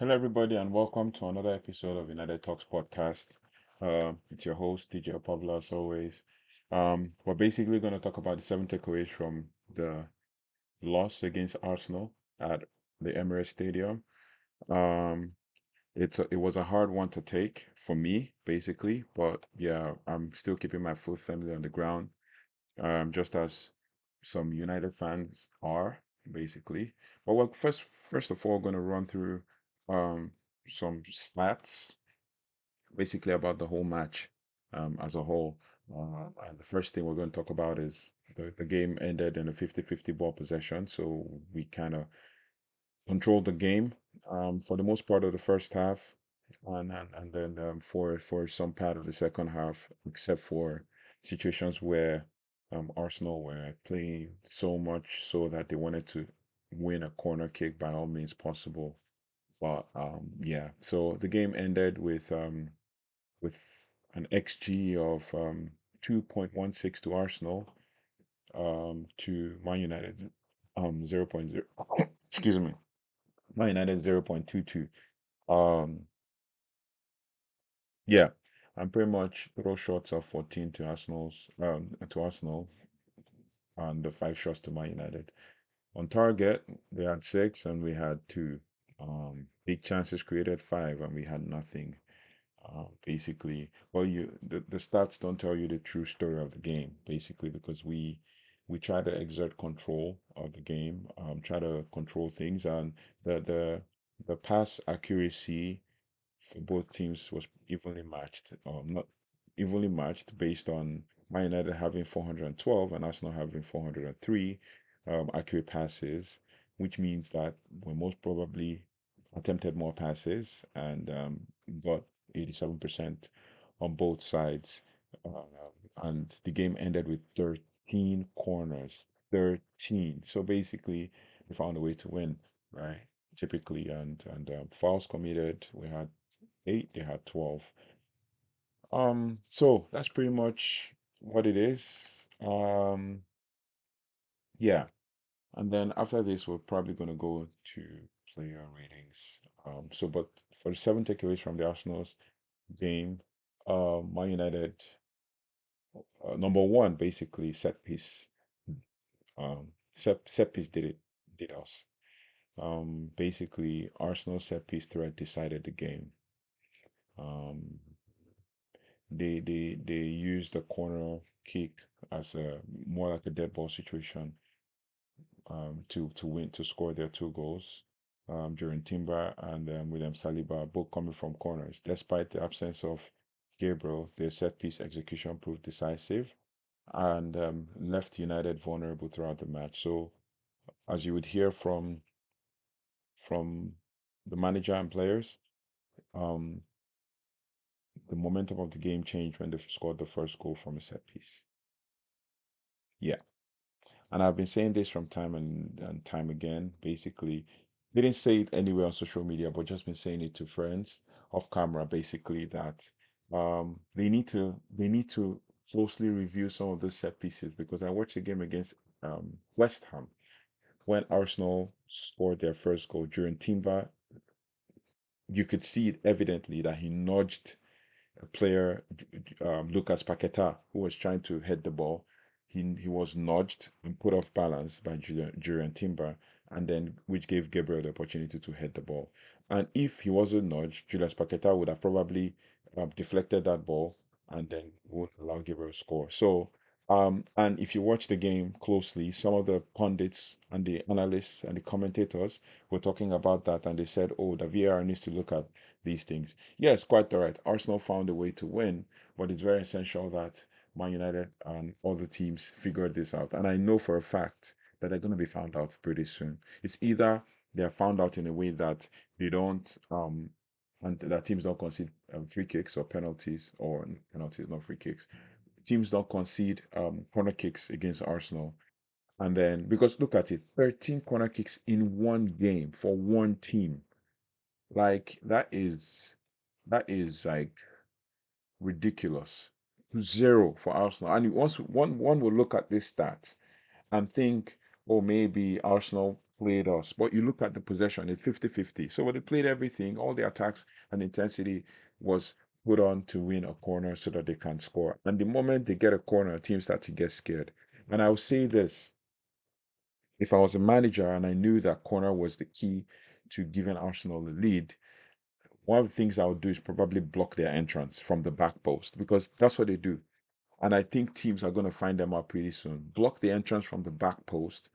Hello, everybody, and welcome to another episode of United Talks podcast. It's your host, DJ Pablo, as always. We're basically going to talk about the seven takeaways from the loss against Arsenal at the Emirates Stadium. Um, it was a hard one to take for me, basically, but yeah, I'm still keeping my foot firmly on the ground, just as some United fans are, basically. But well, first of all, going to run through um, some stats, basically about the whole match as a whole. And the first thing we're going to talk about is the game ended in a 50-50 ball possession, so we kind of controlled the game for the most part of the first half, and then for some part of the second half, except for situations where Arsenal were playing so much so that they wanted to win a corner kick by all means possible. But yeah, so the game ended with an XG of 2.16 to Arsenal, to Man United zero point 0.0 excuse me, Man United 0.22. Um, yeah, and pretty much throw shots of 14 to Arsenal, and the five shots to Man United. On target, they had six and we had two. Big chances created five and we had nothing. Basically, well, the stats don't tell you the true story of the game, basically, because we try to exert control of the game, try to control things, and the the the pass accuracy for both teams was evenly matched, not evenly matched based on Man United having 412 and Arsenal having 403 accurate passes, which means that we most probably attempted more passes and got 87% on both sides. Uh, and the game ended with 13 corners, 13. So basically, we found a way to win, right? Typically, and fouls committed, we had eight, they had 12. So that's pretty much what it is. Yeah. And then after this, we're probably going to go to player ratings. But for the seven takeaways from the Arsenal's game, Man United, number one, basically set piece. Set piece did us. Basically, Arsenal set piece threat decided the game. Um, they used the corner kick as a more like a dead ball situation, to win, to score their two goals, during Timber and William Saliba, both coming from corners. Despite the absence of Gabriel, their set piece execution proved decisive and left United vulnerable throughout the match. So as you would hear from the manager and players, um, the momentum of the game changed when they scored the first goal from a set piece. Yeah. And I've been saying this from time and time again. Basically, didn't say it anywhere on social media, but just been saying it to friends off camera. Basically, that they need to closely review some of those set pieces because I watched the game against West Ham when Arsenal scored their first goal during Timber. You could see it evidently that he nudged player, Lucas Paqueta, who was trying to head the ball. He was nudged and put off balance by Julian Timber, and then which gave Gabriel the opportunity to head the ball. And if he wasn't nudged, Julius Paqueta would have probably deflected that ball and then would allow Gabriel to score. So, and if you watch the game closely, some of the pundits and the analysts and the commentators were talking about that, and they said, "Oh, the VAR needs to look at these things." Yes, quite all right. Arsenal found a way to win, but it's very essential that Man United and other teams figured this out. And I know for a fact that they're going to be found out pretty soon. It's either they're found out in a way that they don't, and that teams don't concede free kicks or penalties, or penalties, not free kicks. Teams don't concede corner kicks against Arsenal. And then, because look at it, 13 corner kicks in one game for one team. Like that is like ridiculous. Zero for Arsenal. And once one will look at this stat and think, oh, maybe Arsenal outplayed us. But you look at the possession, it's 50-50. So when they played everything, all the attacks and intensity was put on to win a corner so that they can score. And the moment they get a corner, teams start to get scared. And I will say this, if I was a manager and I knew that corner was the key to giving Arsenal the lead, one of the things I would do is probably block their entrance from the back post because that's what they do. And I think teams are going to find them out pretty soon. Block the entrance from the back post.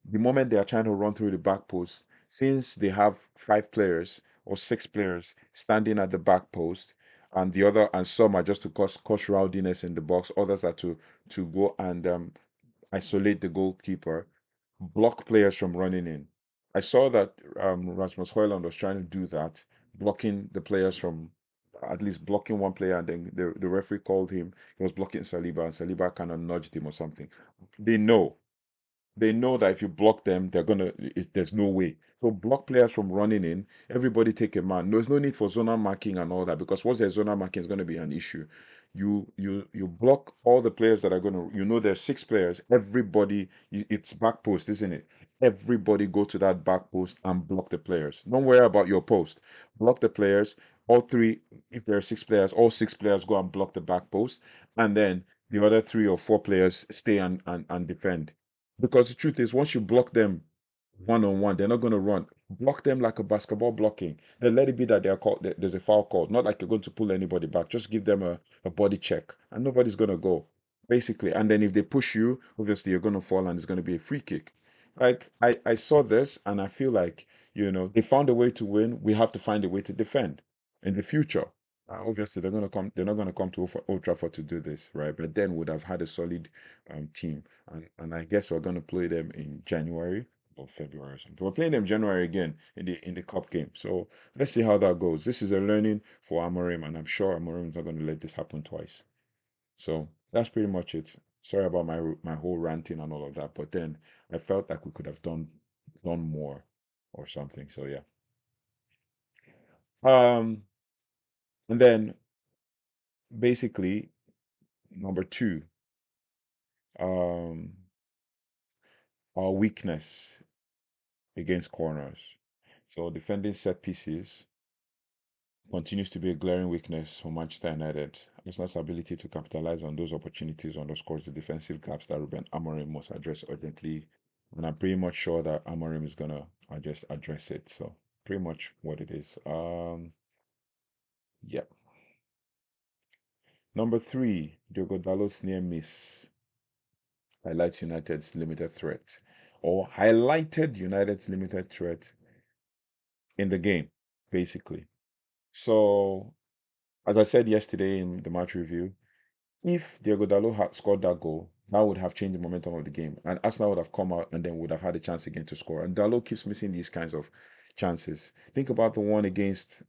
The moment they are trying to run through the back post, since they have five players or six players standing at the back post, and the other and some are just to cause rowdiness in the box, others are to go and isolate the goalkeeper, block players from running in. I saw that Rasmus Højlund was trying to do that, blocking the players from at least blocking one player, and then the referee called him. He was blocking Saliba, and Saliba kind of nudged him or something. They know they know that if you block them, there's no way. So block players from running in. Everybody take a man. There's no need for zonal marking and all that because once there's zonal marking, it's going to be an issue. You block all the players that are going to. There's six players. Everybody, it's back post, isn't it? Everybody go to that back post and block the players. Don't worry about your post. Block the players. All three, if there are six players, all six players go and block the back post, and then the other three or four players stay and defend. Because the truth is, once you block them one on one, they're not going to run. Block them like a basketball blocking. Then let it be that there's a foul called. Not like you're going to pull anybody back. Just give them a body check, and nobody's going to go, basically. And then if they push you, obviously you're going to fall, and it's going to be a free kick. Like I saw this, and I feel like they found a way to win. We have to find a way to defend in the future. Obviously, they're going to come. They're not going to come to Old Trafford to do this, right? But then would have had a solid team, and I guess we're going to play them in January or February or something. We're playing them January again in the cup game. So let's see how that goes. This is a learning for Amorim, and I'm sure Amorim is not going to let this happen twice. So that's pretty much it. Sorry about my whole ranting and all of that, but then I felt like we could have done more or something. So yeah. Um, and then basically number two, um, our weakness against corners. So defending set pieces continues to be a glaring weakness for Manchester United. Arsenal's ability to capitalize on those opportunities underscores the defensive gaps that Ruben Amorim must address urgently. And I'm pretty much sure that Amorim is gonna just address it. So pretty much what it is. Yeah. Number three, Diogo Dalot's near miss highlights United's limited threat, or highlighted United's limited threat in the game, basically. So, as I said yesterday in the match review, if Diego Dalot had scored that goal, that would have changed the momentum of the game, and Arsenal would have come out and then would have had a chance again to score. And Dalot keeps missing these kinds of chances. Think about the one against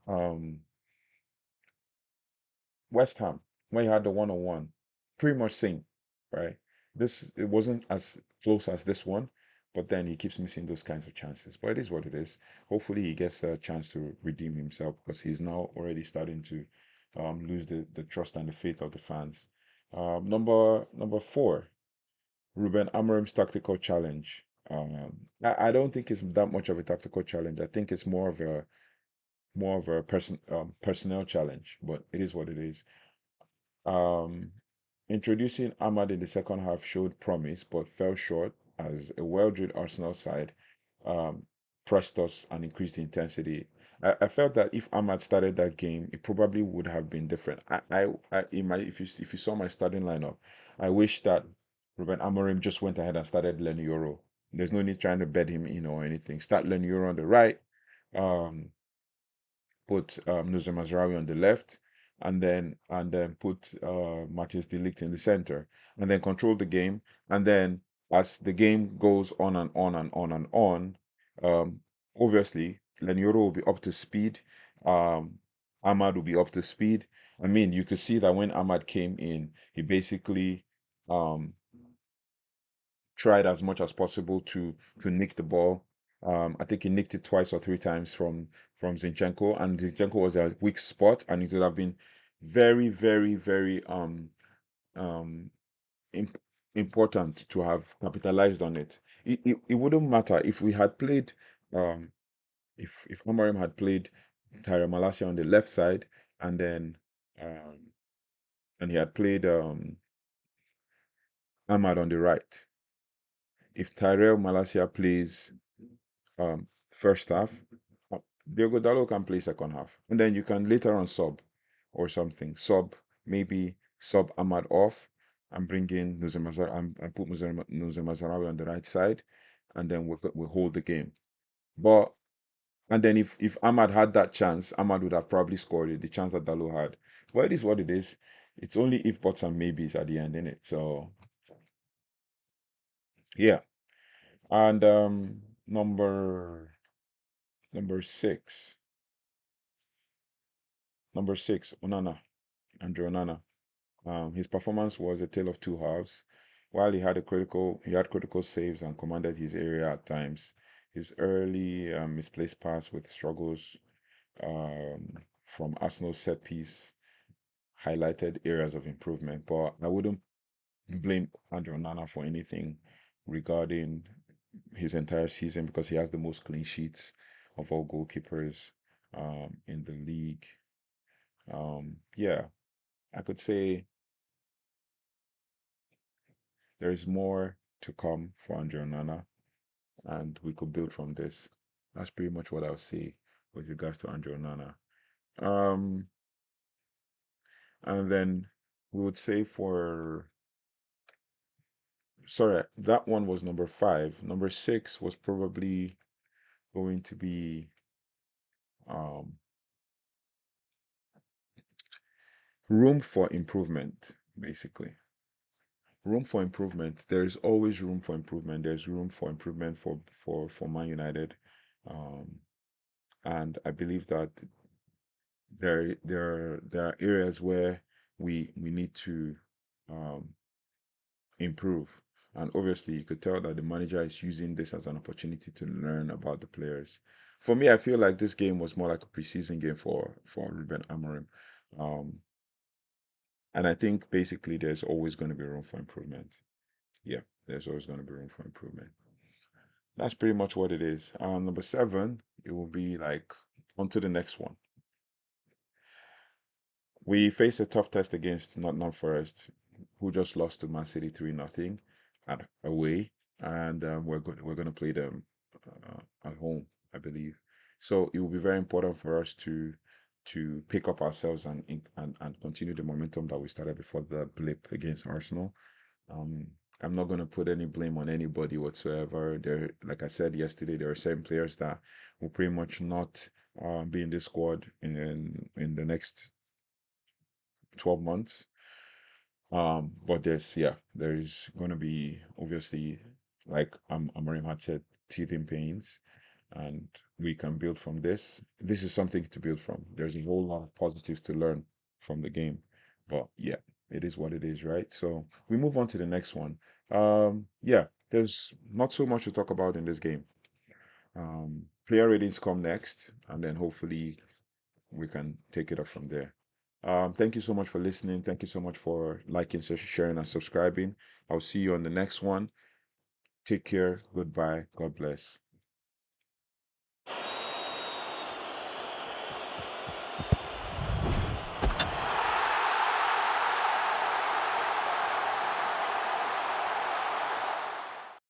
West Ham when he had the one-on-one. Pretty much same, right? This it wasn't as close as this one, but then he keeps missing those kinds of chances. But it is what it is. Hopefully he gets a chance to redeem himself because he's now already starting to lose the trust and the faith of the fans. Number four, Ruben Amorim's tactical challenge. I don't think it's that much of a tactical challenge. I think it's more of a personnel challenge, but it is what it is. Um, Introducing Ahmad in the second half showed promise, but fell short as a well-drilled Arsenal side um, pressed us and increased the intensity. I felt that if Ahmad started that game, it probably would have been different. If you saw my starting lineup, I wish that Ruben Amorim just went ahead and started Lenny Euro. There's no need trying to bed him in or anything. Start Lenny Euro on the right. Um, put Nusra Mazraoui on the left, and then put Matthias de Ligt in the center, and then control the game. And then as the game goes on and on and on and on, um, obviously Lenioro will be up to speed. Um, Ahmad will be up to speed. I mean, you could see that when Ahmad came in, he basically um, tried as much as possible to nick the ball. I think he nicked it twice or three times from Zinchenko, and Zinchenko was a weak spot, and it would have been very, very, very um imp important to have capitalized on it. it wouldn't matter if we had played um if Amorim had played Tyre Malacia on the left side and then um and he had played Ahmad on the right. If Tyrell Malacia plays first half, uh, Diogo Dallo can play second half. And then you can later on sub or something. Maybe sub Ahmad off and bring in and put Nuze Mazarawi on the right side, and then we hold the game. But and then if Ahmad had that chance, Ahmad would have probably scored it, the chance that Dallo had. But it is what it is. It's only if buts and maybes at the end, innit? So yeah. And number six. Number six, Andre Onana. His performance was a tale of two halves. While he had critical saves and commanded his area at times. His early misplaced pass with struggles from Arsenal's set piece highlighted areas of improvement. But I wouldn't blame Andre Onana for anything regarding his entire season because he has the most clean sheets of all goalkeepers in the league. Yeah, I could say there's more to come for Andre Onana, and we could build from this. That's pretty much what I'll say with regards to Andre Onana. Um, and then we would say sorry, that one was number five. Number six was probably going to be um, room for improvement, basically. Room for improvement. There's always room for improvement. There's room for improvement for Man United. Um, and I believe that there are areas where we need to um, improve. And obviously, you could tell that the manager is using this as an opportunity to learn about the players. For me, I feel like this game was more like a preseason game for Ruben Amorim. Um, and I think basically there's always going to be room for improvement. Yeah, there's always going to be room for improvement. That's pretty much what it is. Number seven, it will be like on to the next one. We faced a tough test against Nottingham Forest, who just lost to Man City 3-0 at away, and we're going to play them at home, I believe. So it will be very important for us to pick up ourselves and continue the momentum that we started before the blip against Arsenal. Um, I'm not going to put any blame on anybody whatsoever. There, like I said yesterday, there are certain players that will pretty much not be in this squad in the next 12 months. But there's gonna be obviously, like Amarim had said, teething pains, and we can build from this. This is something to build from. There's a whole lot of positives to learn from the game, but yeah, it is what it is, right? So we move on to the next one. Yeah, there's not so much to talk about in this game. Player ratings come next, and then hopefully we can take it up from there. Thank you so much for listening. Thank you so much for liking, sharing, and subscribing. I'll see you on the next one. Take care. Goodbye. God bless.